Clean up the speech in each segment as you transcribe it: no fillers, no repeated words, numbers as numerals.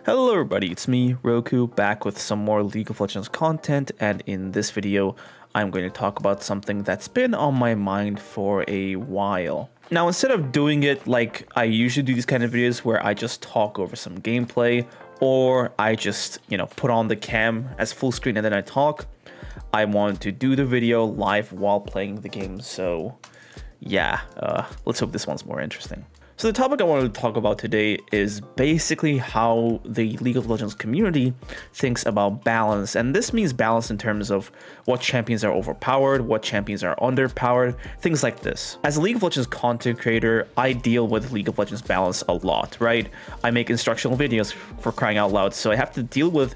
Hello everybody, it's me, Rhoku, back with some more League of Legends content, and in this video, I'm going to talk about something that's been on my mind for a while. Now, instead of doing it like I usually do these kind of videos where I just talk over some gameplay, or I just, put on the cam as full screen and then I talk, I wanted to do the video live while playing the game, so yeah, let's hope this one's more interesting. So the topic I wanted to talk about today is basically how the League of Legends community thinks about balance. And this means balance in terms of what champions are overpowered, what champions are underpowered, things like this. As a League of Legends content creator, I deal with League of Legends balance a lot, right? I make instructional videos for crying out loud, so I have to deal with,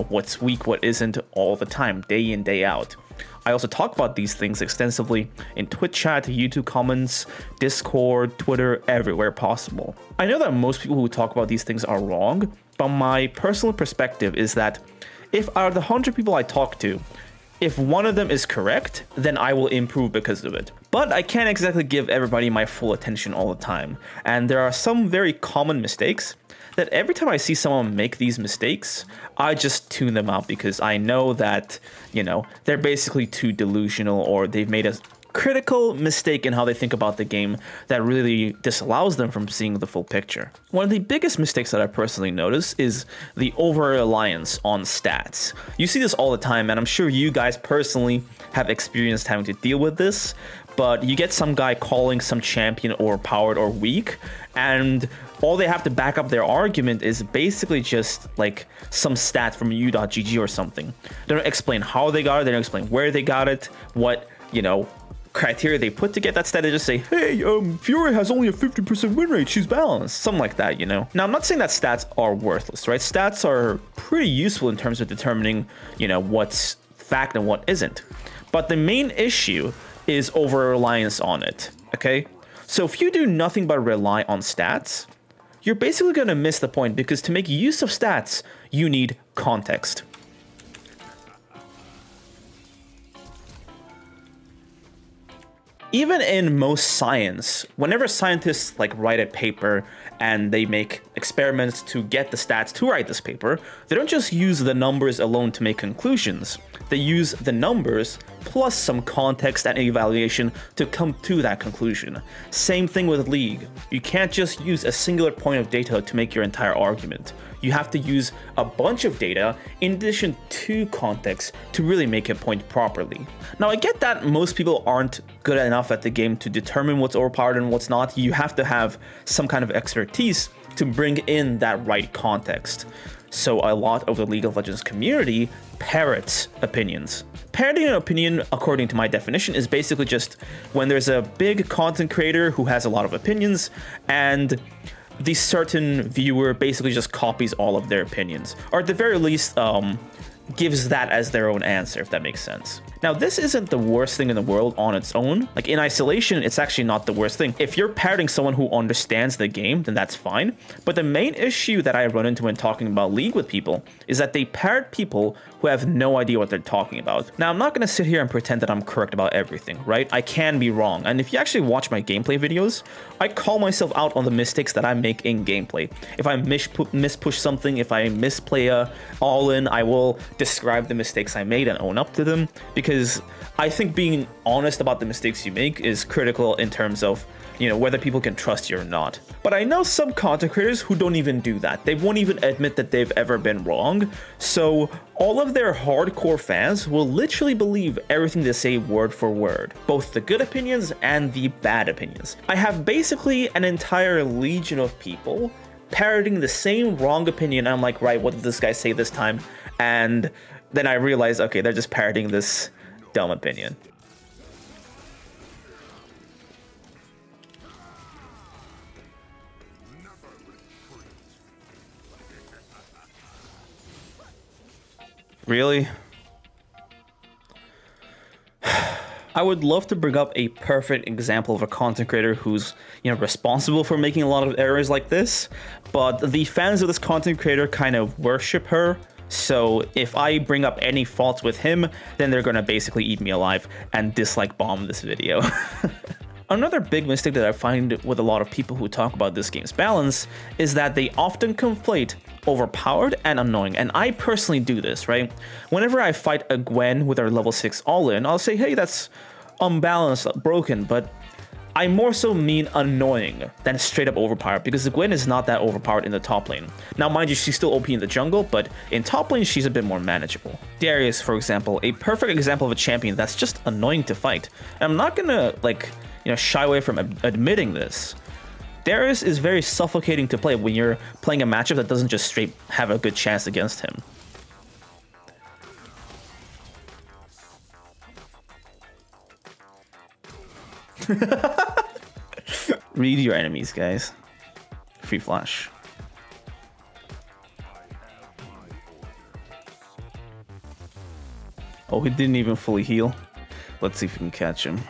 what's weak, what isn't all the time, day in, day out. I also talk about these things extensively in Twitch chat, YouTube comments, Discord, Twitter, everywhere possible. I know that most people who talk about these things are wrong, but my personal perspective is that if out of the 100 people I talk to, if one of them is correct, then I will improve because of it. But I can't exactly give everybody my full attention all the time. And there are some very common mistakes that every time I see someone make these mistakes, I just tune them out because I know that, they're basically too delusional, or they've made a critical mistake in how they think about the game that really disallows them from seeing the full picture. One of the biggest mistakes that I personally notice is the over-reliance on stats. You see this all the time, and I'm sure you guys personally have experienced having to deal with this, but you get some guy calling some champion overpowered or weak, and all they have to back up their argument is basically just like some stat from u.gg or something. They don't explain how they got it, they don't explain where they got it, what, criteria they put to get that stat. They just say, hey, Fury has only a 50% win rate, she's balanced, something like that, Now, I'm not saying that stats are worthless, right? Stats are pretty useful in terms of determining, what's fact and what isn't. But the main issue is over-reliance on it, okay? So if you do nothing but rely on stats, you're basically going to miss the point, because to make use of stats, you need context. Even in most science, whenever scientists write a paper and they make experiments to get the stats to write this paper, they don't just use the numbers alone to make conclusions. They use the numbers plus some context and evaluation to come to that conclusion. Same thing with League. You can't just use a singular point of data to make your entire argument. You have to use a bunch of data in addition to context to really make a point properly. Now, I get that most people aren't good enough at the game to determine what's overpowered and what's not. You have to have some kind of expertise to bring in that right context. So a lot of the League of Legends community parrots opinions. Parroting an opinion, according to my definition, is basically just when there's a big content creator who has a lot of opinions and the certain viewer basically just copies all of their opinions, or at the very least gives that as their own answer, if that makes sense. Now, this isn't the worst thing in the world on its own. Like, in isolation, it's actually not the worst thing. If you're parroting someone who understands the game, then that's fine. But the main issue that I run into when talking about League with people is that they parrot people who have no idea what they're talking about. Now, I'm not going to sit here and pretend that I'm correct about everything, right? I can be wrong. And if you actually watch my gameplay videos, I call myself out on the mistakes that I make in gameplay. If I mispush something, if I misplay a all-in, I will describe the mistakes I made and own up to them, because I think being honest about the mistakes you make is critical in terms of, whether people can trust you or not. But I know some content creators who don't even do that. They won't even admit that they've ever been wrong. So all of their hardcore fans will literally believe everything they say word for word, both the good opinions and the bad opinions. I have basically an entire legion of people parroting the same wrong opinion. I'm like, right, what did this guy say this time? And then I realized, okay, they're just parroting this dumb opinion. Really? I would love to bring up a perfect example of a content creator who's, responsible for making a lot of errors like this, but the fans of this content creator kind of worship her. So if I bring up any faults with him, then they're gonna basically eat me alive and dislike bomb this video. Another big mistake that I find with a lot of people who talk about this game's balance is that they often conflate overpowered and annoying, and I personally do this, right? Whenever I fight a Gwen with our level 6 all-in, I'll say, hey, that's unbalanced, broken, but I more so mean annoying than straight up overpowered, because the Gwen is not that overpowered in the top lane. Now, mind you, she's still OP in the jungle, but in top lane, she's a bit more manageable. Darius, for example, a perfect example of a champion that's just annoying to fight. And I'm not gonna, like, shy away from admitting this. Darius is very suffocating to play when you're playing a matchup that doesn't just straight have a good chance against him. Read your enemies, guys. Free flash. Oh, he didn't even fully heal. Let's see if we can catch him.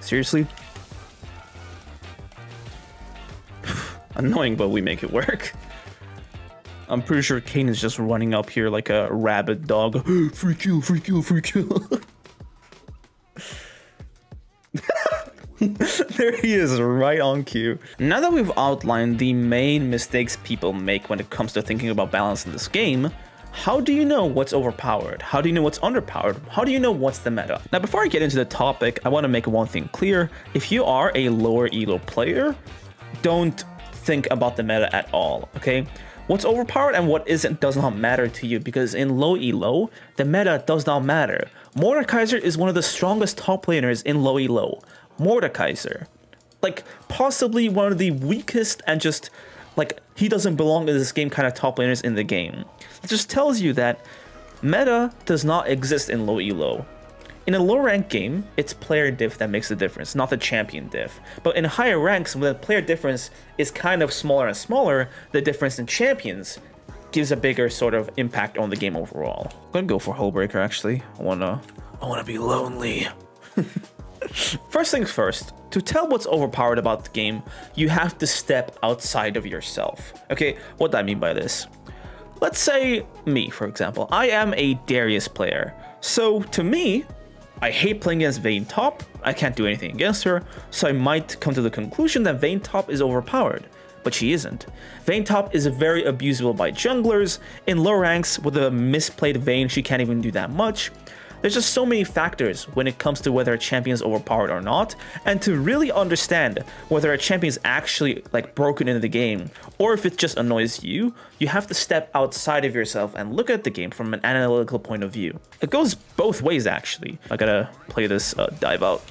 Seriously? Annoying, but we make it work. I'm pretty sure Kane is just running up here like a rabid dog. Free kill, free kill, free kill. There he is, right on cue. Now that we've outlined the main mistakes people make when it comes to thinking about balance in this game, how do you know what's overpowered? How do you know what's underpowered? How do you know what's the meta? Now, before I get into the topic, I want to make one thing clear. If you are a lower elo player, don't think about the meta at all, okay? What's overpowered and what isn't does not matter to you, because in low elo, the meta does not matter. Mordekaiser is one of the strongest top laners in low elo. Mordekaiser. Like, possibly one of the weakest and just, like, he doesn't belong in this game kind of top laners in the game. It just tells you that meta does not exist in low elo. In a low rank game, it's player diff that makes the difference, not the champion diff. But in higher ranks, when the player difference is kind of smaller and smaller, the difference in champions gives a bigger sort of impact on the game overall. I'm gonna go for Hullbreaker actually. I wanna be lonely. First things first, to tell what's overpowered about the game, you have to step outside of yourself. Okay, what do I mean by this? Let's say me, for example. I am a Darius player. So to me, I hate playing against Vayne top. I can't do anything against her, so I might come to the conclusion that Vayne top is overpowered. But she isn't. Vayne top is very abusable by junglers. In low ranks, with a misplayed Vayne, she can't even do that much. There's just so many factors when it comes to whether a champion is overpowered or not, and to really understand whether a champion is actually like broken into the game, or if it just annoys you, you have to step outside of yourself and look at the game from an analytical point of view. It goes both ways actually. I gotta play this dive out.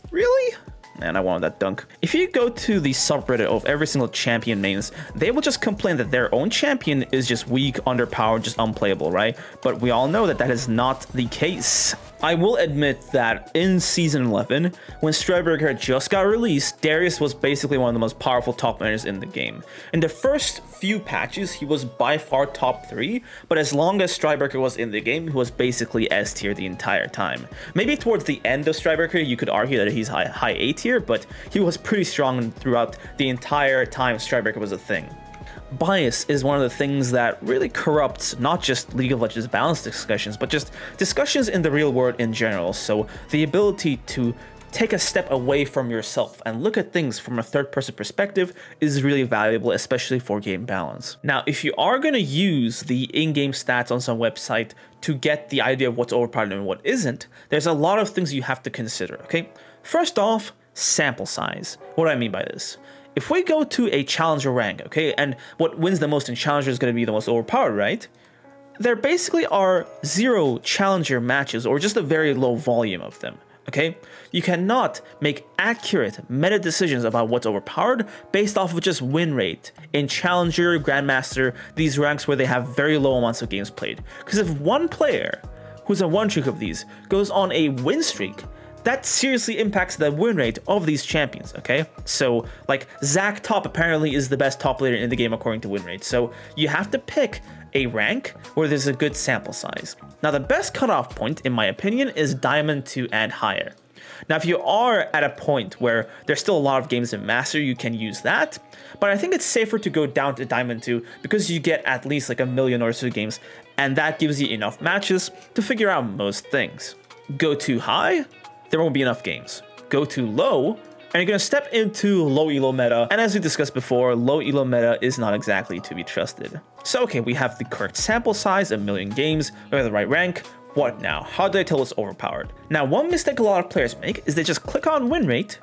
Really? Man, I wanted that dunk. If you go to the subreddit of every single champion mains, they will just complain that their own champion is just weak, underpowered, just unplayable, right? But we all know that that is not the case. I will admit that in Season 11, when Stryberger just got released, Darius was basically one of the most powerful top laners in the game. In the first few patches, he was by far top 3, but as long as Stryberger was in the game, he was basically S tier the entire time. Maybe towards the end of Stryberger, you could argue that he's high A tier, but he was pretty strong throughout the entire time Stryberger was a thing. Bias is one of the things that really corrupts not just League of Legends balance discussions, but just discussions in the real world in general. So the ability to take a step away from yourself and look at things from a third-person perspective is really valuable, especially for game balance. Now, if you are going to use the in-game stats on some website to get the idea of what's overpowered and what isn't, there's a lot of things you have to consider, okay? First off, sample size. What do I mean by this? If we go to a challenger rank, okay, and what wins the most in challenger is going to be the most overpowered, right? There basically are 0 challenger matches or just a very low volume of them, okay? You cannot make accurate meta decisions about what's overpowered based off of just win rate in challenger, grandmaster, these ranks where they have very low amounts of games played. Because if one player who's a one trick of these goes on a win streak, that seriously impacts the win rate of these champions, okay? So, like, Zac top apparently is the best top laner in the game according to win rate. So, you have to pick a rank where there's a good sample size. Now, the best cutoff point, in my opinion, is Diamond 2 and higher. Now, if you are at a point where there's still a lot of games in Master, you can use that. But I think it's safer to go down to Diamond 2 because you get at least like 1 million or so games, and that gives you enough matches to figure out most things. Go too high, there won't be enough games. Go too low, and you're going to step into low elo meta, and as we discussed before, low elo meta is not exactly to be trusted. So okay, we have the correct sample size, 1 million games, we have the right rank. What now? How do I tell it's overpowered? Now, one mistake a lot of players make is they just click on win rate,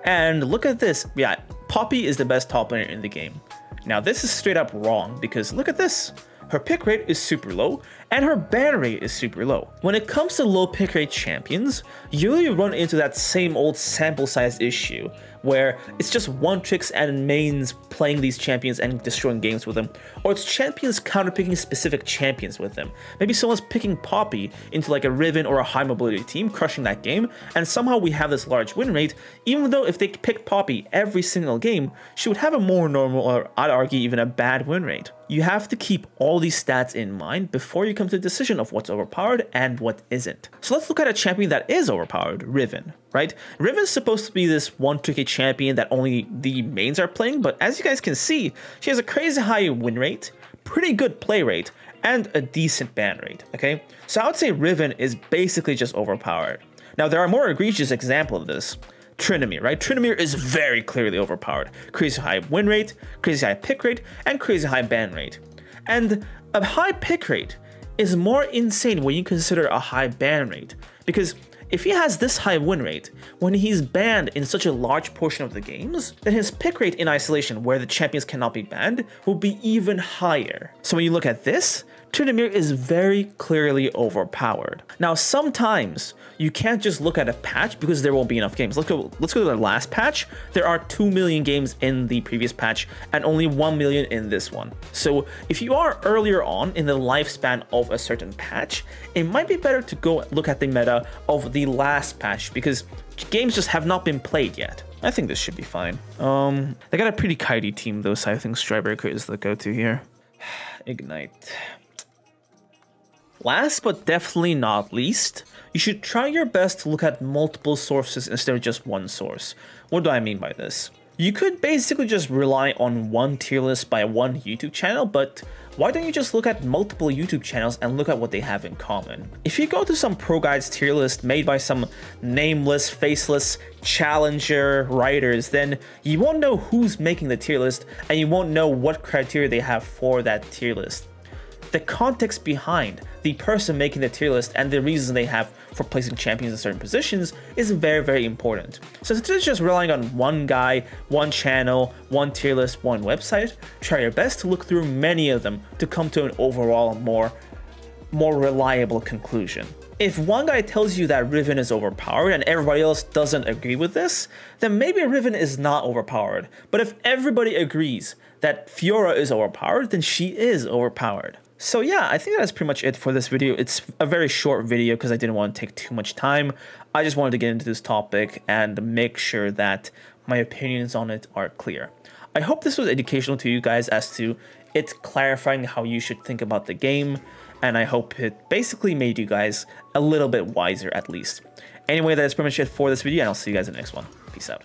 and look at this. Yeah, Poppy is the best top laner in the game. Now, this is straight up wrong because look at this. Her pick rate is super low, and her ban rate is super low. When it comes to low pick rate champions, you really run into that same old sample size issue, where it's just one tricks and mains playing these champions and destroying games with them, or it's champions counterpicking specific champions with them. Maybe someone's picking Poppy into like a Riven or a high mobility team, crushing that game, and somehow we have this large win rate, even though if they picked Poppy every single game, she would have a more normal, or I'd argue even a bad win rate. You have to keep all these stats in mind before you come to the decision of what's overpowered and what isn't. So let's look at a champion that is overpowered, Riven, right? Riven's supposed to be this one tricky champion that only the mains are playing, but as you guys can see, she has a crazy high win rate, pretty good play rate, and a decent ban rate, okay? So I would say Riven is basically just overpowered. Now, there are more egregious examples of this. Trinity, right? Trinity is very clearly overpowered. Crazy high win rate, crazy high pick rate, and crazy high ban rate. And a high pick rate is more insane when you consider a high ban rate, because if he has this high win rate, when he's banned in such a large portion of the games, then his pick rate in isolation, where the champions cannot be banned, will be even higher. So when you look at this, Trinity is very clearly overpowered. Now, sometimes you can't just look at a patch because there won't be enough games. Let's go to the last patch. There are 2 million games in the previous patch and only 1 million in this one. So if you are earlier on in the lifespan of a certain patch, it might be better to go look at the meta of the last patch because games just have not been played yet. I think this should be fine. They got a pretty kitey team though, so I think Strybreaker is the go-to here. Ignite. Last but definitely not least, you should try your best to look at multiple sources instead of just one source. What do I mean by this? You could basically just rely on one tier list by one YouTube channel, but why don't you just look at multiple YouTube channels and look at what they have in common? If you go to some proguides tier list made by some nameless, faceless challenger writers, then you won't know who's making the tier list and you won't know what criteria they have for that tier list. The context behind the person making the tier list and the reasons they have for placing champions in certain positions is very, very important. So instead of just relying on one guy, one channel, one tier list, one website, try your best to look through many of them to come to an overall more reliable conclusion. If one guy tells you that Riven is overpowered and everybody else doesn't agree with this, then maybe Riven is not overpowered. But if everybody agrees that Fiora is overpowered, then she is overpowered. So yeah, I think that's pretty much it for this video. It's a very short video because I didn't want to take too much time. I just wanted to get into this topic and make sure that my opinions on it are clear. I hope this was educational to you guys as to it clarifying how you should think about the game, and I hope it basically made you guys a little bit wiser at least. Anyway, that is pretty much it for this video, and I'll see you guys in the next one. Peace out.